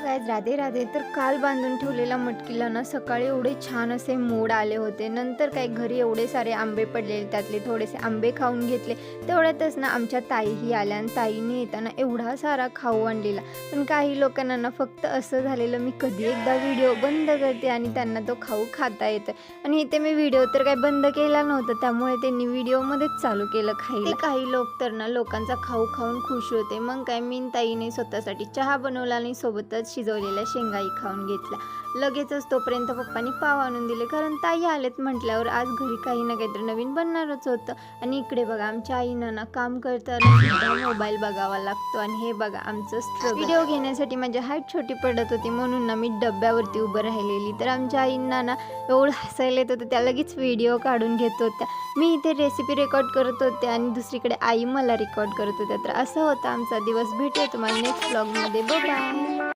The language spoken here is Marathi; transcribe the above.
गाईज राधे राधे. तर काल बांधून ठेवलेल्या मटकीला ना सकाळी एवढे छान असे मोड आले होते. नंतर काय घरी एवढे सारे आंबे पडलेले, त्यातले थोडेसे आंबे खाऊन घेतले. तेवढ्यातच ना आमच्या ताईही आल्या आणि ताईने येताना एवढा सारा खाऊ आणलेला. पण काही लोकांना ना फक्त असं झालेलं, मी कधी एकदा व्हिडिओ बंद करते आणि त्यांना तो खाऊ खाता येतं. आणि इथे मी व्हिडिओ तर काही बंद केला नव्हता, त्यामुळे त्यांनी व्हिडिओमध्येच चालू केलं खायला. ते काही लोक तर ना लोकांचा खाऊ खाऊन खुश होते. मग काय मी ताईने स्वतःसाठी चहा बनवला आणि सोबतच शिजवलेल्या शेंगाई खाऊन घेतल्या. लगेचच तोपर्यंत पप्पांनी पाव आणून दिले, कारण ताई आलेत म्हटल्यावर आज घरी काही ना काहीतरी नवीन बनणारच होतं. आणि इकडे बघा आमच्या आईनं ना काम करताना सुद्धा मोबाईल बघावा लागतो. आणि हे बघा आमचं स्ट्रगल. व्हिडिओ घेण्यासाठी माझी हाईट छोटी पडत होती, म्हणून ना मी डब्यावरती उभं राहिलेली. तर आमच्या आईंना ना एवढं हसायला येत होतं, त्या लगेच व्हिडिओ काढून घेत होत्या. मी इथे रेसिपी रेकॉर्ड करत होते आणि दुसरीकडे आई मला रेकॉर्ड करत होत्या. तर असं होतं आमचा दिवस. भेटूया तुम्हाला नेक्स्ट व्लॉगमध्ये. बाय.